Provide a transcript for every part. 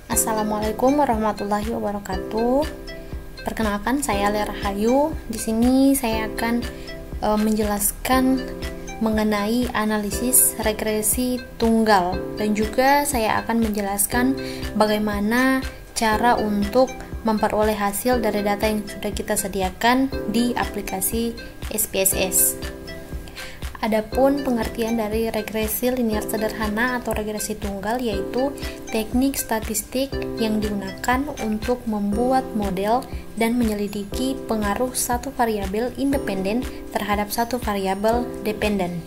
Assalamualaikum warahmatullahi wabarakatuh. Perkenalkan, saya Lea Rahayu. Di sini saya akan menjelaskan mengenai analisis regresi tunggal, dan juga saya akan menjelaskan bagaimana cara untuk memperoleh hasil dari data yang sudah kita sediakan di aplikasi SPSS. Adapun pengertian dari regresi linear sederhana atau regresi tunggal yaitu teknik statistik yang digunakan untuk membuat model dan menyelidiki pengaruh satu variabel independen terhadap satu variabel dependen.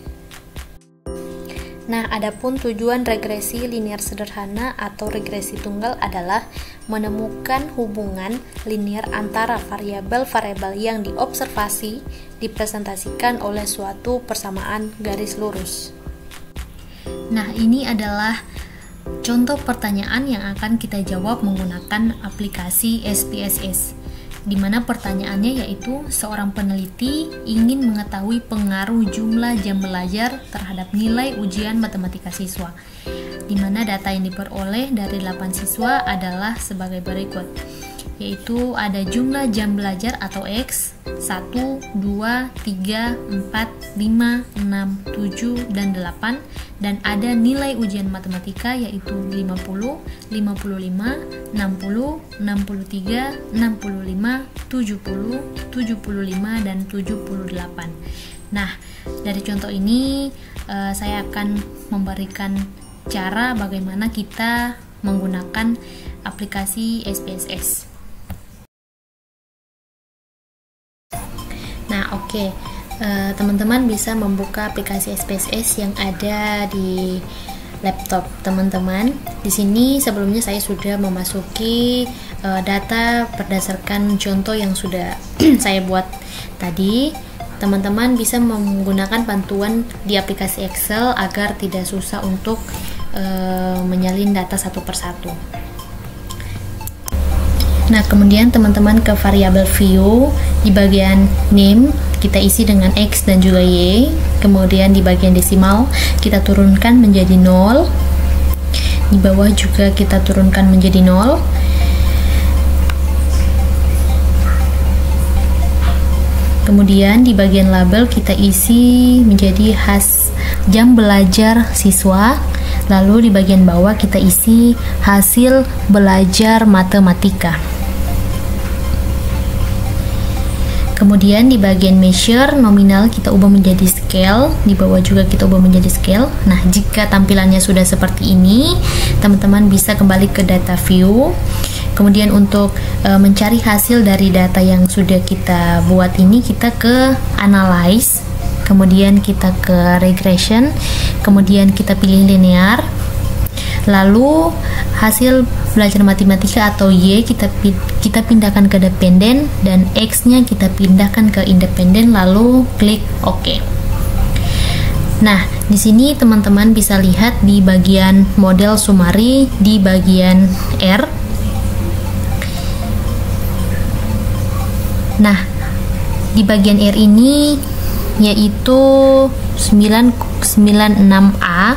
Nah, adapun tujuan regresi linear sederhana atau regresi tunggal adalah menemukan hubungan linear antara variabel-variabel yang diobservasi dipresentasikan oleh suatu persamaan garis lurus. Nah, ini adalah contoh pertanyaan yang akan kita jawab menggunakan aplikasi SPSS, di mana pertanyaannya yaitu seorang peneliti ingin mengetahui pengaruh jumlah jam belajar terhadap nilai ujian matematika siswa, di mana data yang diperoleh dari 8 siswa adalah sebagai berikut, yaitu ada jumlah jam belajar atau X 1, 2, 3, 4, 5, 6, 7, dan 8, dan ada nilai ujian matematika yaitu 50, 55, 60, 63, 65, 70, 75, dan 78. Nah, dari contoh ini saya akan memberikan cara bagaimana kita menggunakan aplikasi SPSS. Nah, oke. Teman-teman bisa membuka aplikasi SPSS yang ada di laptop teman-teman. Di sini sebelumnya saya sudah memasuki data berdasarkan contoh yang sudah saya buat tadi. Teman-teman bisa menggunakan bantuan di aplikasi Excel agar tidak susah untuk menyalin data satu persatu. Nah, kemudian teman-teman ke variabel view, di bagian name kita isi dengan X dan juga Y. Kemudian di bagian desimal kita turunkan menjadi 0. Di bawah juga kita turunkan menjadi 0. Kemudian di bagian label kita isi menjadi jam belajar siswa. Lalu di bagian bawah kita isi hasil belajar matematika. Kemudian di bagian measure, nominal kita ubah menjadi scale, di bawah juga kita ubah menjadi scale. Nah, jika tampilannya sudah seperti ini, teman-teman bisa kembali ke data view. Kemudian untuk mencari hasil dari data yang sudah kita buat ini, kita ke analyze, kemudian kita ke regression, kemudian kita pilih linear. Lalu hasil belajar matematika atau Y kita pindahkan ke dependen, dan X-nya kita pindahkan ke independen, lalu klik OK. Nah, di sini teman-teman bisa lihat di bagian model summary di bagian R. Nah, di bagian R ini yaitu 996A,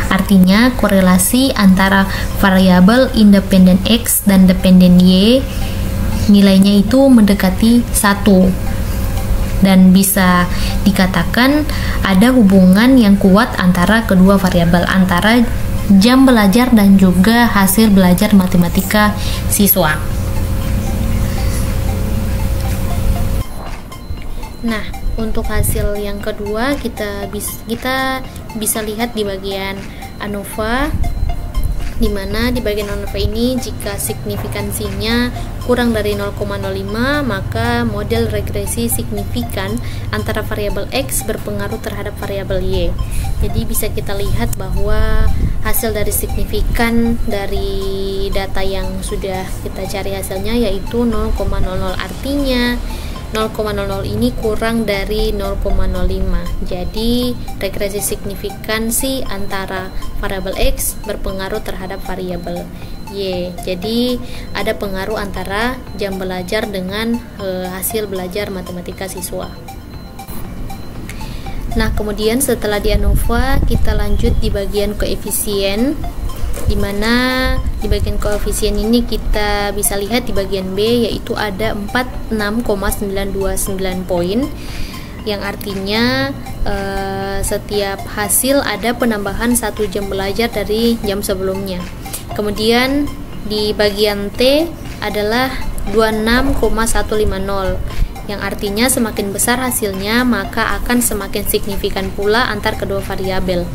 artinya korelasi antara variabel independen X dan dependen Y nilainya itu mendekati 1, dan bisa dikatakan ada hubungan yang kuat antara kedua variabel, antara jam belajar dan juga hasil belajar matematika siswa. Nah, untuk hasil yang kedua kita bisa lihat di bagian ANOVA, di mana di bagian ANOVA ini jika signifikansinya kurang dari 0,05 maka model regresi signifikan antara variabel X berpengaruh terhadap variabel Y. Jadi bisa kita lihat bahwa hasil dari signifikan dari data yang sudah kita cari hasilnya yaitu 0,00, artinya 0,00 ini kurang dari 0,05. Jadi regresi signifikansi antara variabel X berpengaruh terhadap variabel Y. Jadi ada pengaruh antara jam belajar dengan hasil belajar matematika siswa. Nah, kemudian setelah di ANOVA kita lanjut di bagian koefisien. dimana di bagian koefisien ini kita bisa lihat di bagian B yaitu ada 46,929 poin, yang artinya setiap hasil ada penambahan 1 jam belajar dari jam sebelumnya. Kemudian di bagian T adalah 26,150, yang artinya semakin besar hasilnya maka akan semakin signifikan pula antar kedua variabel.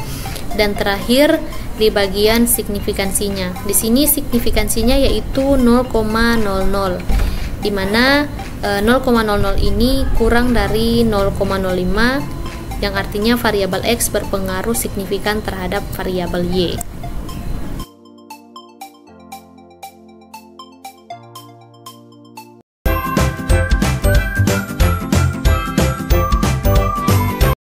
Dan terakhir di bagian signifikansinya. Di sini signifikansinya yaitu 0,00, di mana 0,00 ini kurang dari 0,05, yang artinya variabel X berpengaruh signifikan terhadap variabel Y.